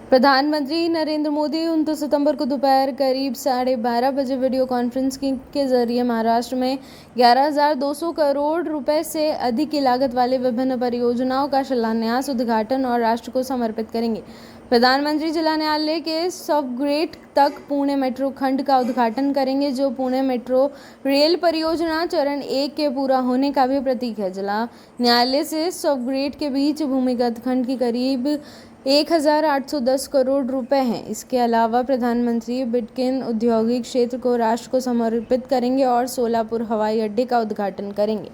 प्रधानमंत्री नरेंद्र मोदी 29 सितंबर को दोपहर करीब 12:30 बजे वीडियो कॉन्फ्रेंसिंग के जरिए महाराष्ट्र में 11,200 करोड़ रुपए से अधिक की लागत वाली विभिन्न परियोजनाओं का शिलान्यास, उद्घाटन और राष्ट्र को समर्पित करेंगे। प्रधानमंत्री जिला न्यायालय के स्वगृह तक पुणे मेट्रो खंड का उद्घाटन करेंगे, जो पुणे मेट्रो रेल परियोजना चरण 1 के पूरा होने का भी प्रतीक है। जिला न्यायालय से स्वगृह के बीच भूमिगत खंड की करीब 1,810 करोड़ रुपए हैं। इसके अलावा प्रधानमंत्री बिटकिन औद्योगिक क्षेत्र को राष्ट्र को समर्पित करेंगे और सोलापुर हवाई अड्डे का उद्घाटन करेंगे।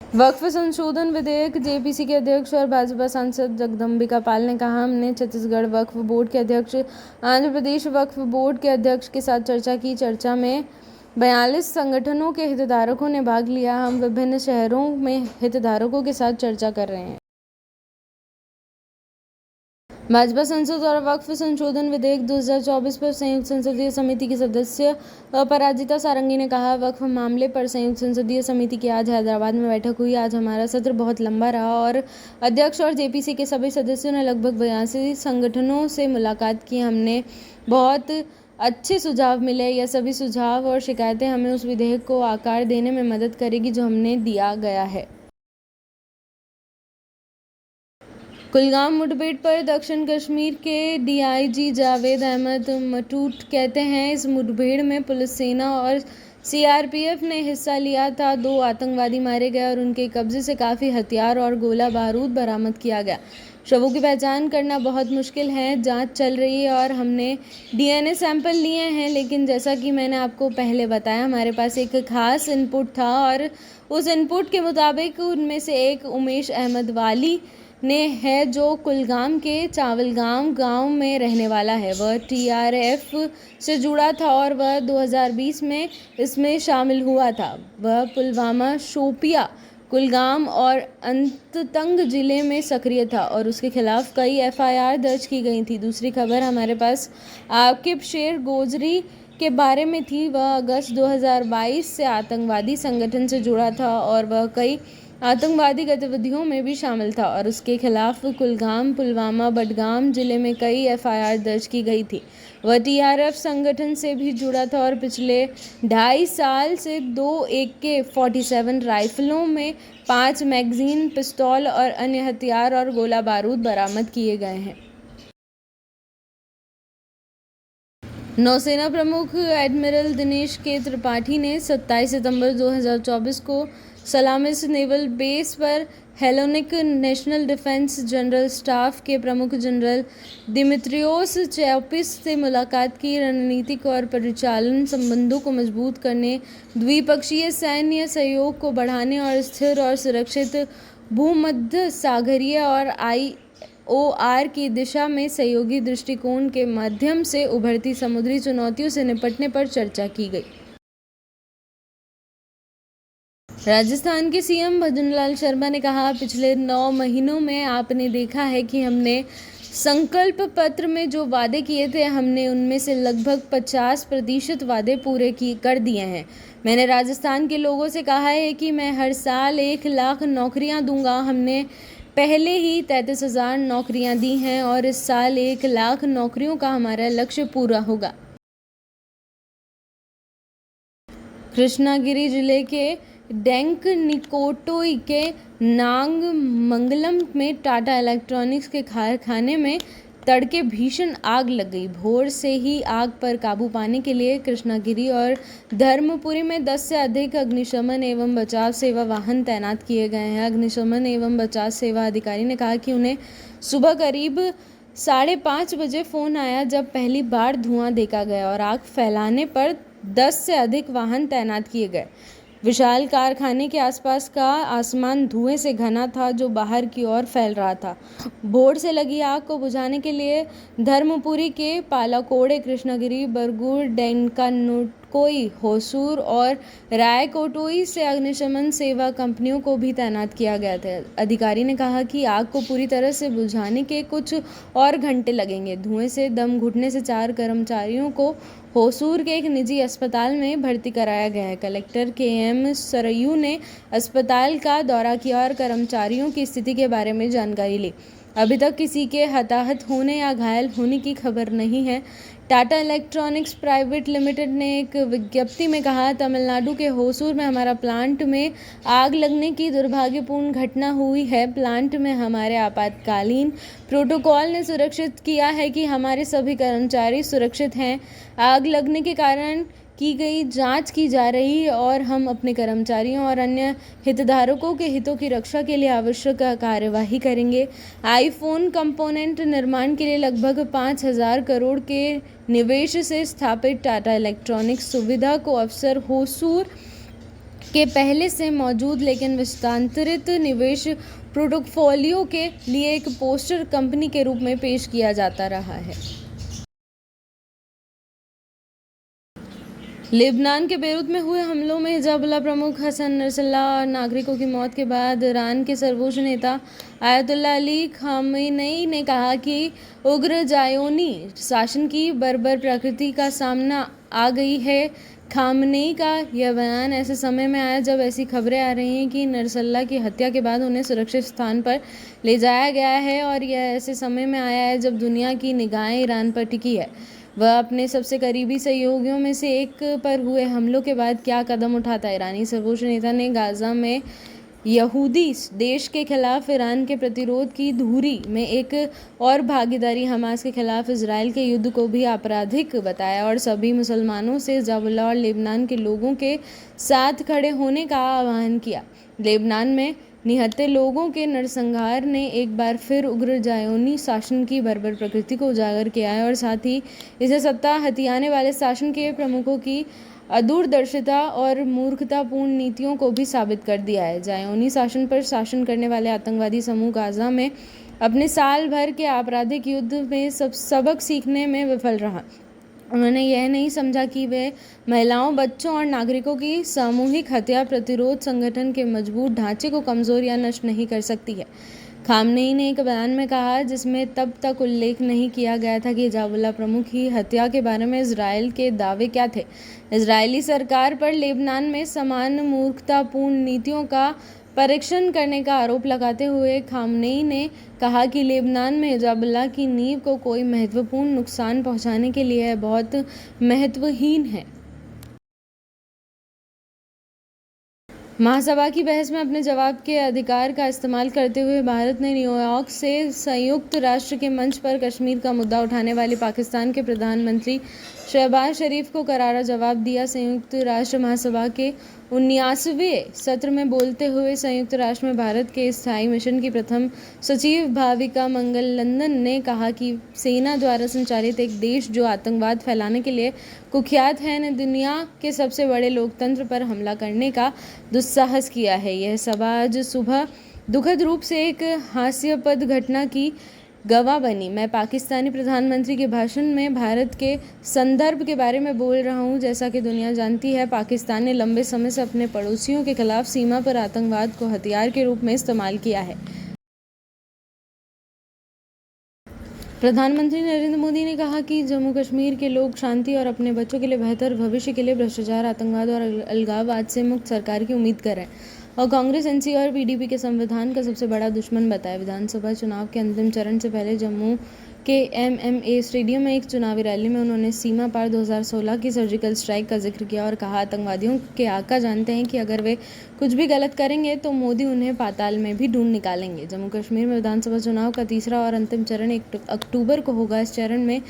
वक्फ संशोधन विधेयक। जेपीसी के अध्यक्ष और भाजपा सांसद जगदम्बिका पाल ने कहा, हमने छत्तीसगढ़ वक्फ बोर्ड के अध्यक्ष, आंध्र प्रदेश वक्फ बोर्ड के अध्यक्ष के साथ चर्चा की। चर्चा में 42 संगठनों के हितधारकों ने भाग लिया। हम विभिन्न शहरों में हितधारकों के साथ चर्चा कर रहे हैं। भाजपा सांसद और वक्फ संशोधन विधेयक 2024 पर संयुक्त संसदीय समिति की सदस्य अपराजिता सारंगी ने कहा, वक्फ मामले पर संयुक्त संसदीय समिति की आज हैदराबाद में बैठक हुई। आज हमारा सत्र बहुत लंबा रहा और अध्यक्ष और जेपीसी के सभी सदस्यों ने लगभग 82 संगठनों से मुलाकात की। हमने बहुत अच्छे सुझाव मिले। यह सभी सुझाव और शिकायतें हमें उस विधेयक को आकार देने में मदद करेगी जो हमने दिया गया है। कुलगाम मुठभेड़ पर दक्षिण कश्मीर के डीआईजी जावेद अहमद मटूट कहते हैं, इस मुठभेड़ में पुलिस, सेना और सीआरपीएफ ने हिस्सा लिया था। 2 आतंकवादी मारे गए और उनके कब्जे से काफ़ी हथियार और गोला बारूद बरामद किया गया। शवों की पहचान करना बहुत मुश्किल है। जांच चल रही है और हमने डीएनए सैंपल लिए हैं, लेकिन जैसा कि मैंने आपको पहले बताया, हमारे पास एक खास इनपुट था और उस इनपुट के मुताबिक उनमें से एक उमेश अहमद वाली ने है, जो कुलगाम के चावलगांव गांव में रहने वाला है। वह टीआरएफ से जुड़ा था और वह 2020 में इसमें शामिल हुआ था। वह पुलवामा, शोपिया, कुलगाम और अनंतनाग जिले में सक्रिय था और उसके खिलाफ कई एफआईआर दर्ज की गई थी। दूसरी खबर हमारे पास आकिब शेर गोजरी के बारे में थी। वह अगस्त 2022 से आतंकवादी संगठन से जुड़ा था और वह कई आतंकवादी गतिविधियों में भी शामिल था और उसके खिलाफ कुलगाम, पुलवामा, बडगाम जिले में कई एफआईआर दर्ज की गई थी। वह टीआरएफ संगठन से भी जुड़ा था और पिछले 2.5 साल से 2 AK-47 राइफलों में 5 मैगजीन, पिस्तौल और अन्य हथियार और गोला बारूद बरामद किए गए हैं। नौसेना प्रमुख एडमिरल दिनेश के त्रिपाठी ने 27 सितंबर 2024 को सलामिस नेवल बेस पर Hellenic national defence general staff के प्रमुख जनरल दिमित्रियोस चैपिस से मुलाकात की। रणनीतिक और परिचालन संबंधों को मजबूत करने, द्विपक्षीय सैन्य सहयोग को बढ़ाने और स्थिर और सुरक्षित भूमध्य सागरीय और IOR की दिशा में सहयोगी दृष्टिकोण के माध्यम से उभरती समुद्री चुनौतियों से निपटने पर चर्चा की गई। राजस्थान के सीएम भजनलाल शर्मा ने कहा, पिछले 9 महीनों में आपने देखा है कि हमने संकल्प पत्र में जो वादे किए थे, हमने उनमें से लगभग 50% वादे पूरे कर दिए हैं। मैंने राजस्थान के लोगों से कहा है कि मैं हर साल 1 लाख नौकरियां दूंगा। हमने पहले ही 33,000 नौकरियां दी हैं और इस साल 1 लाख नौकरियों का हमारा लक्ष्य पूरा होगा। कृष्णागिरी जिले के डेंकनिकोटोई के नागमंगलम में टाटा इलेक्ट्रॉनिक्स के कारखाने में तड़के भीषण आग लग गई। भोर से ही आग पर काबू पाने के लिए कृष्णागिरी और धर्मपुरी में 10 से अधिक अग्निशमन एवं बचाव सेवा वाहन तैनात किए गए हैं। अग्निशमन एवं बचाव सेवा अधिकारी ने कहा कि उन्हें सुबह करीब 5:30 बजे फ़ोन आया, जब पहली बार धुआं देखा गया और आग फैलाने पर 10 से अधिक वाहन तैनात किए गए। विशाल कारखाने के आसपास का आसमान धुएं से घना था, जो बाहर की ओर फैल रहा था। भोर से लगी आग को बुझाने के लिए धर्मपुरी के पालाकोड़े, कृष्णागिरी, बरगुर, डेंकानुटकोई, होसूर और रायकोटोई से अग्निशमन सेवा कंपनियों को भी तैनात किया गया था। अधिकारी ने कहा कि आग को पूरी तरह से बुझाने के कुछ और घंटे लगेंगे। धुएं से दम घुटने से 4 कर्मचारियों को होसूर के एक निजी अस्पताल में भर्ती कराया गया है। कलेक्टर KM सरयू ने अस्पताल का दौरा किया और कर्मचारियों की स्थिति के बारे में जानकारी ली। अभी तक किसी के हताहत होने या घायल होने की खबर नहीं है। टाटा इलेक्ट्रॉनिक्स प्राइवेट लिमिटेड ने एक विज्ञप्ति में कहा, तमिलनाडु के होसूर में हमारा प्लांट में आग लगने की दुर्भाग्यपूर्ण घटना हुई है। प्लांट में हमारे आपातकालीन प्रोटोकॉल ने सुरक्षित किया है कि हमारे सभी कर्मचारी सुरक्षित हैं। आग लगने के कारण की गई जांच की जा रही है और हम अपने कर्मचारियों और अन्य हितधारकों के हितों की रक्षा के लिए आवश्यक कार्यवाही करेंगे। आईफोन कंपोनेंट निर्माण के लिए लगभग 5,000 करोड़ के निवेश से स्थापित टाटा इलेक्ट्रॉनिक्स सुविधा को अफसर होसूर के पहले से मौजूद लेकिन विस्तारित निवेश पोर्टफोलियो के लिए एक पोस्टर कंपनी के रूप में पेश किया जाता रहा है। लेबनान के बेरूत में हुए हमलों में हिजबुल्लाह प्रमुख हसन नसरल्लाह और नागरिकों की मौत के बाद ईरान के सर्वोच्च नेता आयतुल्लाह अली खामेनेई ने कहा कि उग्र ज़ायोनी शासन की बर्बर प्रकृति का सामना आ गई है। खामेनेई का यह बयान ऐसे समय में आया जब ऐसी खबरें आ रही हैं कि नसरल्लाह की हत्या के बाद उन्हें सुरक्षित स्थान पर ले जाया गया है और यह ऐसे समय में आया है जब दुनिया की निगाहें ईरान पर टिकी है। वह अपने सबसे करीबी सहयोगियों में से एक पर हुए हमलों के बाद क्या कदम उठाता है। ईरानी सर्वोच्च नेता ने गाज़ा में यहूदी देश के खिलाफ ईरान के प्रतिरोध की धुरी में एक और भागीदारी हमास के खिलाफ इजराइल के युद्ध को भी आपराधिक बताया और सभी मुसलमानों से हिजबुल्लाह और लेबनान के लोगों के साथ खड़े होने का आह्वान किया। लेबनान में निहत्थे लोगों के नरसंहार ने एक बार फिर उग्र ज़ायोनी शासन की बर्बर प्रकृति को उजागर किया है और साथ ही इसे सत्ता हथियाने वाले शासन के प्रमुखों की अदूरदर्शिता और मूर्खतापूर्ण नीतियों को भी साबित कर दिया है। ज़ायोनी शासन पर शासन करने वाले आतंकवादी समूह गाज़ा में अपने साल भर के आपराधिक युद्ध में सबक सीखने में विफल रहा। उन्होंने यह नहीं समझा कि वे महिलाओं, बच्चों और नागरिकों की सामूहिक हत्या प्रतिरोध संगठन के मजबूत ढांचे को कमज़ोर या नष्ट नहीं कर सकती है। खामनेई ने एक बयान में कहा, जिसमें तब तक उल्लेख नहीं किया गया था कि हिजबुल्लाह प्रमुख की हत्या के बारे में इजराइल के दावे क्या थे। इजरायली सरकार पर लेबनान में समान मूर्खतापूर्ण नीतियों का परीक्षण करने का आरोप लगाते हुए खामनेई ने कहा कि लेबनान में हिजबुल्लाह की नींव को कोई महत्वपूर्ण नुकसान पहुंचाने के लिए बहुत महत्वहीन है। महासभा की बहस में अपने जवाब के अधिकार का इस्तेमाल करते हुए भारत ने न्यूयॉर्क से संयुक्त राष्ट्र के मंच पर कश्मीर का मुद्दा उठाने वाले पाकिस्तान के प्रधानमंत्री शहबाज शरीफ को करारा जवाब दिया। संयुक्त राष्ट्र महासभा के 19वें सत्र में बोलते हुए संयुक्त राष्ट्र में भारत के स्थायी मिशन की प्रथम सचिव भाविका मंगल लंदन ने कहा कि सेना द्वारा संचालित एक देश जो आतंकवाद फैलाने के लिए कुख्यात है ने दुनिया के सबसे बड़े लोकतंत्र पर हमला करने का दुस्साहस किया है। यह सभा आज सुबह दुखद रूप से एक हास्यास्पद घटना की गवाह बनी। मैं पाकिस्तानी प्रधानमंत्री के भाषण में भारत के संदर्भ के बारे में बोल रहा हूं। जैसा कि दुनिया जानती है, पाकिस्तान ने लंबे समय से अपने पड़ोसियों के खिलाफ सीमा पर आतंकवाद को हथियार के रूप में इस्तेमाल किया है। प्रधानमंत्री नरेंद्र मोदी ने कहा कि जम्मू कश्मीर के लोग शांति और अपने बच्चों के लिए बेहतर भविष्य के लिए भ्रष्टाचार, आतंकवाद और अलगाववाद से मुक्त सरकार की उम्मीद कर रहे हैं और कांग्रेस, एनसी और पीडीपी के संविधान का सबसे बड़ा दुश्मन बताया। विधानसभा चुनाव के अंतिम चरण से पहले जम्मू के एमएमए स्टेडियम में एक चुनावी रैली में उन्होंने सीमा पार 2016 की सर्जिकल स्ट्राइक का जिक्र किया और कहा, आतंकवादियों के आका जानते हैं कि अगर वे कुछ भी गलत करेंगे तो मोदी उन्हें पाताल में भी ढूंढ निकालेंगे। जम्मू कश्मीर में विधानसभा चुनाव का तीसरा और अंतिम चरण 1 अक्टूबर को होगा। इस चरण में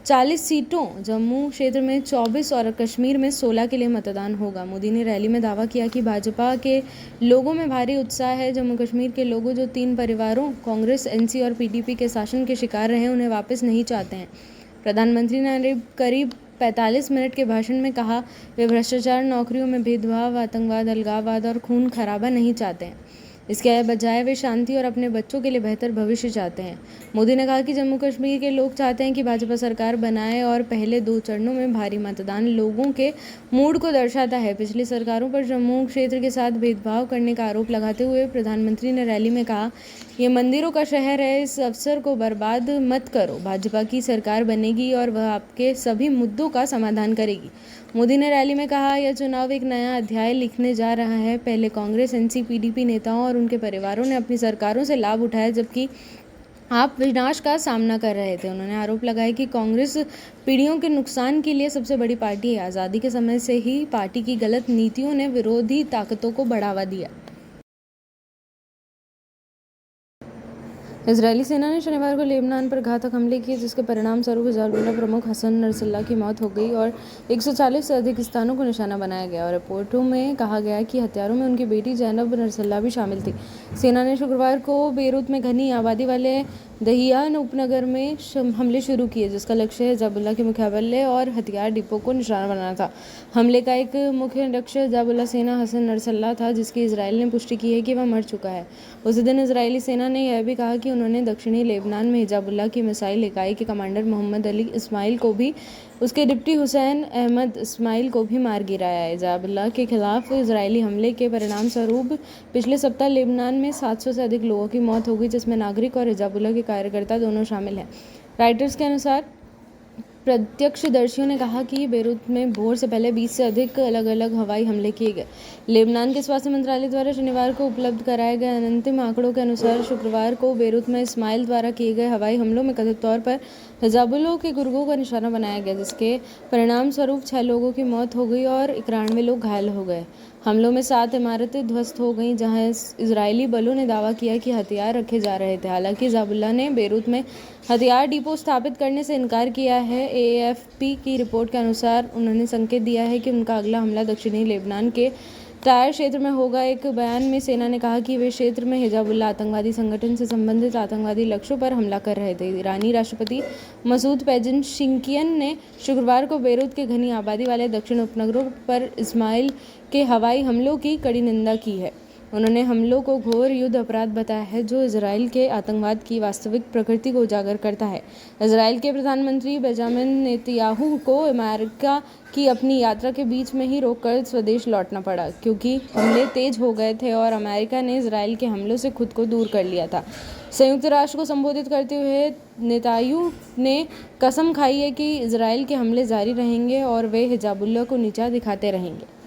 40 सीटों, जम्मू क्षेत्र में 24 और कश्मीर में 16 के लिए मतदान होगा। मोदी ने रैली में दावा किया कि भाजपा के लोगों में भारी उत्साह है। जम्मू कश्मीर के लोगों जो 3 परिवारों कांग्रेस, एनसी और पीडीपी के शासन के शिकार रहे, उन्हें वापस नहीं चाहते हैं। प्रधानमंत्री ने करीब 45 मिनट के भाषण में कहा, वे भ्रष्टाचार, नौकरियों में भेदभाव, आतंकवाद, अलगाववाद और खून खराबा नहीं चाहते हैं। इसके बजाय वे शांति और अपने बच्चों के लिए बेहतर भविष्य चाहते हैं। मोदी ने कहा कि जम्मू कश्मीर के लोग चाहते हैं कि भाजपा सरकार बनाए और पहले 2 चरणों में भारी मतदान लोगों के मूड को दर्शाता है। पिछली सरकारों पर जम्मू क्षेत्र के साथ भेदभाव करने का आरोप लगाते हुए प्रधानमंत्री ने रैली में कहा, ये मंदिरों का शहर है, इस अवसर को बर्बाद मत करो। भाजपा की सरकार बनेगी और वह आपके सभी मुद्दों का समाधान करेगी। मोदी ने रैली में कहा, यह चुनाव एक नया अध्याय लिखने जा रहा है। पहले कांग्रेस, एनसी, पीडीपी नेताओं और उनके परिवारों ने अपनी सरकारों से लाभ उठाया, जबकि आप विनाश का सामना कर रहे थे। उन्होंने आरोप लगाया कि कांग्रेस पीढ़ियों के नुकसान के लिए सबसे बड़ी पार्टी है। आज़ादी के समय से ही पार्टी की गलत नीतियों ने विरोधी ताकतों को बढ़ावा दिया। इजरायली सेना ने शनिवार को लेबनान पर घातक हमले किए, जिसके परिणाम स्वरूप हिजबुल्लाह प्रमुख हसन नसरल्लाह की मौत हो गई और 140 से अधिक स्थानों को निशाना बनाया गया। और रिपोर्टों में कहा गया कि हत्यारों में उनकी बेटी ज़ैनब नसरल्लाह भी शामिल थी। सेना ने शुक्रवार को बेरूत में घनी आबादी वाले दहियान उपनगर में हमले शुरू किए, जिसका लक्ष्य हिजबुल्लाह के मुख्यालय और हथियार डिपो को निशाना बनाना था। हमले का एक मुख्य लक्ष्य हिजबुल्लाह सेना हसन नसरल्लाह था, जिसकी इजराइल ने पुष्टि की है कि वह मर चुका है। उसी दिन इजरायली सेना ने यह भी कहा कि उन्होंने दक्षिणी लेबनान में हिजबुल्लाह की मिसाइल इकाई के कमांडर मोहम्मद अली इस्माइल को भी उसके डिप्टी हुसैन अहमद इस्माइल को भी मार गिराया है। हिजबुल्लाह के खिलाफ इजरायली हमले के परिणाम स्वरूप पिछले सप्ताह लेबनान में 700 से अधिक लोगों की मौत हो गई, जिसमें नागरिक और हिजबुल्लाह के कार्यकर्ता दोनों शामिल हैं। रॉयटर्स के अनुसार प्रत्यक्षदर्शियों ने कहा कि बेरूत में भोर से पहले 20 से अधिक अलग अलग हवाई हमले किए गए। लेबनान के स्वास्थ्य मंत्रालय द्वारा शनिवार को उपलब्ध कराए गए अंतिम आंकड़ों के अनुसार शुक्रवार को बेरूत में इस्माइल द्वारा किए गए हवाई हमलों में कथित तौर पर हिजबुल्लाह के गुर्गों का निशाना बनाया गया, जिसके परिणाम स्वरूप 6 लोगों की मौत हो गई और 91 लोग घायल हो गए। हमलों में 7 इमारतें ध्वस्त हो गईं, जहां इजरायली बलों ने दावा किया कि हथियार रखे जा रहे थे। हालांकि हिजबुल्लाह ने बेरूत में हथियार डिपो स्थापित करने से इनकार किया है। एएफपी की रिपोर्ट के अनुसार उन्होंने संकेत दिया है कि उनका अगला हमला दक्षिणी लेबनान के टायर क्षेत्र में होगा। एक बयान में सेना ने कहा कि वे क्षेत्र में हिजबुल्लाह आतंकवादी संगठन से संबंधित आतंकवादी लक्ष्यों पर हमला कर रहे थे। ईरानी राष्ट्रपति मसूद पेजेशकियान ने शुक्रवार को बेरूत के घनी आबादी वाले दक्षिण उपनगरों पर इस्माइल के हवाई हमलों की कड़ी निंदा की है। उन्होंने हमलों को घोर युद्ध अपराध बताया है, जो इजराइल के आतंकवाद की वास्तविक प्रकृति को उजागर करता है। इजराइल के प्रधानमंत्री बेंजामिन नेतन्याहू को अमेरिका की अपनी यात्रा के बीच में ही रोककर स्वदेश लौटना पड़ा, क्योंकि हमले तेज हो गए थे और अमेरिका ने इजराइल के हमलों से खुद को दूर कर लिया था। संयुक्त राष्ट्र को संबोधित करते हुए नेतन्याहू ने कसम खाई है कि इजराइल के हमले जारी रहेंगे और वे हिजबुल्लाह को नीचा दिखाते रहेंगे।